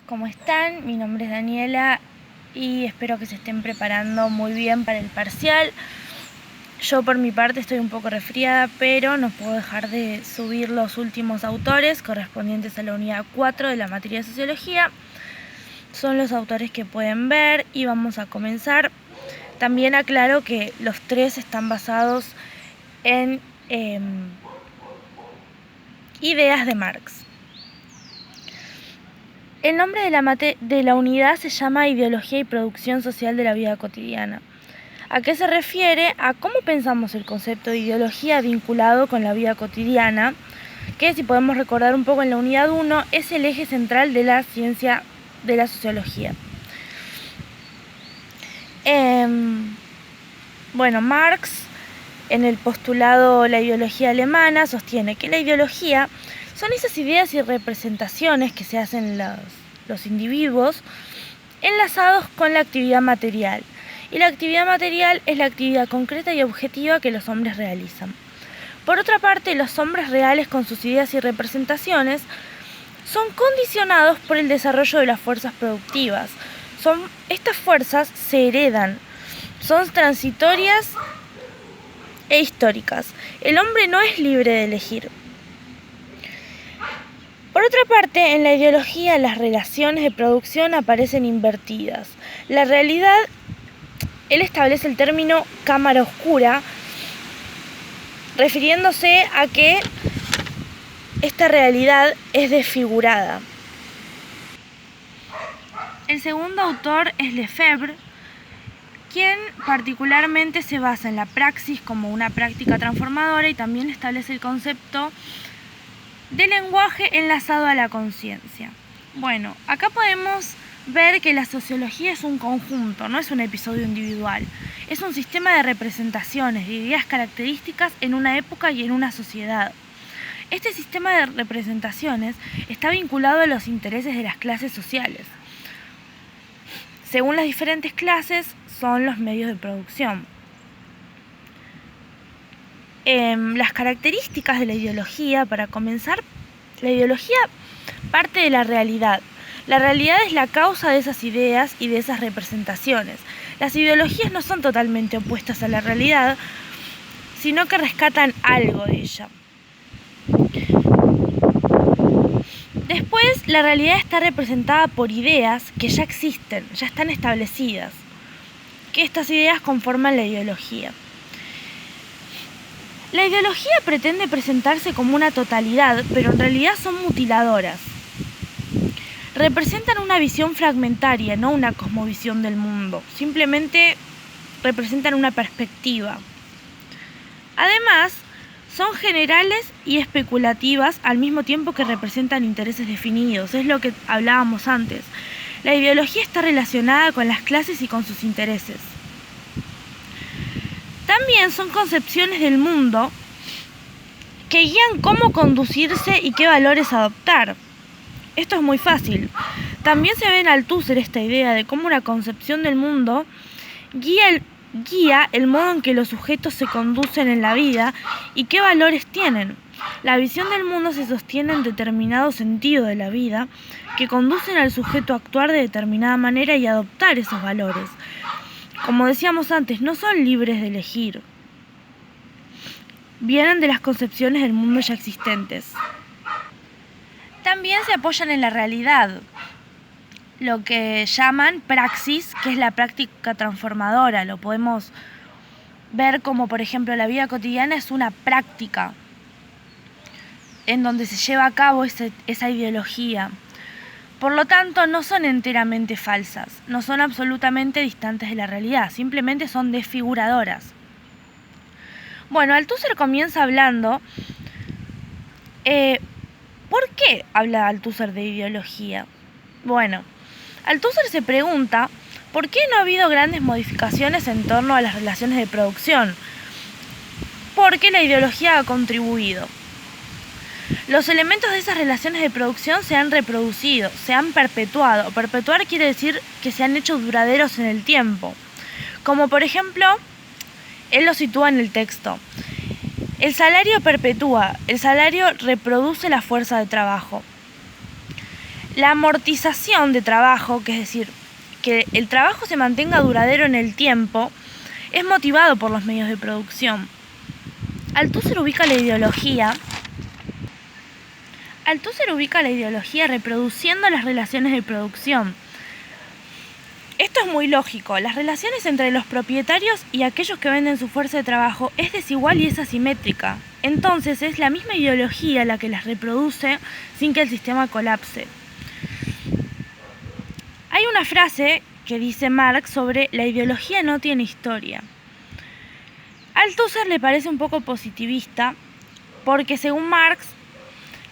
¿Cómo están? Mi nombre es Daniela y espero que se estén preparando muy bien para el parcial. Yo por mi parte estoy un poco resfriada, pero no puedo dejar de subir los últimos autores correspondientes a la unidad 4 de la materia de Sociología. Son los autores que pueden ver y vamos a comenzar. También aclaro que los tres están basados en ideas de Marx. El nombre de la unidad se llama Ideología y Producción Social de la Vida Cotidiana. ¿A qué se refiere? A cómo pensamos el concepto de ideología vinculado con la vida cotidiana, que, si podemos recordar un poco en la unidad 1, es el eje central de la ciencia de la sociología. Marx, en el postulado La ideología alemana, sostiene que la ideología son esas ideas y representaciones que se hacen los individuos enlazados con la actividad material. Y la actividad material es la actividad concreta y objetiva que los hombres realizan. Por otra parte, los hombres reales con sus ideas y representaciones son condicionados por el desarrollo de las fuerzas productivas. Estas fuerzas se heredan, son transitorias e históricas. El hombre no es libre de elegir. Por otra parte, en la ideología las relaciones de producción aparecen invertidas. La realidad, él establece el término cámara oscura, refiriéndose a que esta realidad es desfigurada. El segundo autor es Lefebvre, quien particularmente se basa en la praxis como una práctica transformadora y también establece el concepto de lenguaje enlazado a la conciencia. Acá podemos ver que la sociología es un conjunto, no es un episodio individual. Es un sistema de representaciones, de ideas características en una época y en una sociedad. Este sistema de representaciones está vinculado a los intereses de las clases sociales. Según las diferentes clases, son los medios de producción. Las características de la ideología, para comenzar, la ideología parte de la realidad. La realidad es la causa de esas ideas y de esas representaciones. Las ideologías no son totalmente opuestas a la realidad, sino que rescatan algo de ella. Después, la realidad está representada por ideas que ya existen, ya están establecidas, que estas ideas conforman la ideología. La ideología pretende presentarse como una totalidad, pero en realidad son mutiladoras. Representan una visión fragmentaria, no una cosmovisión del mundo. Simplemente representan una perspectiva. Además, son generales y especulativas al mismo tiempo que representan intereses definidos. Es lo que hablábamos antes. La ideología está relacionada con las clases y con sus intereses. También son concepciones del mundo que guían cómo conducirse y qué valores adoptar. Esto es muy fácil. También se ve en Althusser esta idea de cómo una concepción del mundo guía el modo en que los sujetos se conducen en la vida y qué valores tienen. La visión del mundo se sostiene en determinado sentido de la vida que conducen al sujeto a actuar de determinada manera y adoptar esos valores. Como decíamos antes, no son libres de elegir. Vienen de las concepciones del mundo ya existentes. También se apoyan en la realidad, lo que llaman praxis, que es la práctica transformadora. Lo podemos ver como, por ejemplo, la vida cotidiana es una práctica en donde se lleva a cabo esa ideología. Por lo tanto, no son enteramente falsas, no son absolutamente distantes de la realidad, simplemente son desfiguradoras. Althusser comienza hablando. ¿Por qué habla Althusser de ideología? Althusser se pregunta ¿por qué no ha habido grandes modificaciones en torno a las relaciones de producción? Porque la ideología ha contribuido. Los elementos de esas relaciones de producción se han reproducido, se han perpetuado. Perpetuar quiere decir que se han hecho duraderos en el tiempo. Como por ejemplo, él lo sitúa en el texto. El salario perpetúa, el salario reproduce la fuerza de trabajo. La amortización de trabajo, que es decir, que el trabajo se mantenga duradero en el tiempo, es motivado por los medios de producción. Althusser ubica la ideología reproduciendo las relaciones de producción. Esto es muy lógico. Las relaciones entre los propietarios y aquellos que venden su fuerza de trabajo es desigual y es asimétrica. Entonces es la misma ideología la que las reproduce sin que el sistema colapse. Hay una frase que dice Marx sobre la ideología no tiene historia. A Althusser le parece un poco positivista porque según Marx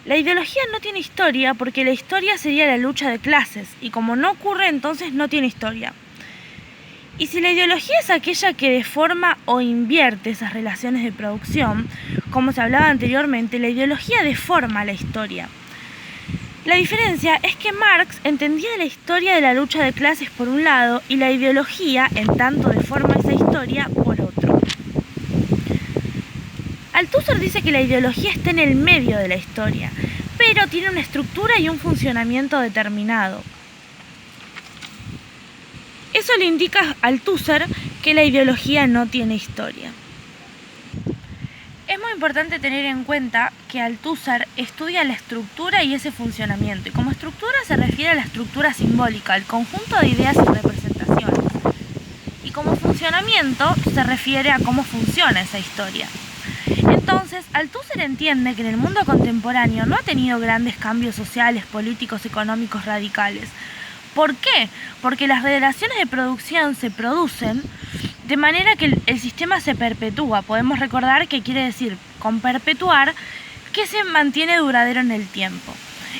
la ideología no tiene historia porque la historia sería la lucha de clases y como no ocurre entonces no tiene historia. Y si la ideología es aquella que deforma o invierte esas relaciones de producción, como se hablaba anteriormente, la ideología deforma la historia. La diferencia es que Marx entendía la historia de la lucha de clases por un lado y la ideología, en tanto deforma esa historia, por otro. Althusser dice que la ideología está en el medio de la historia, pero tiene una estructura y un funcionamiento determinado. Eso le indica a Althusser que la ideología no tiene historia. Es muy importante tener en cuenta que Althusser estudia la estructura y ese funcionamiento, y como estructura se refiere a la estructura simbólica, al conjunto de ideas y representaciones, y como funcionamiento se refiere a cómo funciona esa historia. Entonces, Althusser entiende que en el mundo contemporáneo no ha tenido grandes cambios sociales, políticos, económicos radicales. ¿Por qué? Porque las relaciones de producción se producen de manera que el sistema se perpetúa. Podemos recordar que quiere decir, con perpetuar, que se mantiene duradero en el tiempo.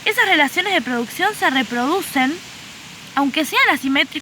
Esas relaciones de producción se reproducen, aunque sean asimétricas,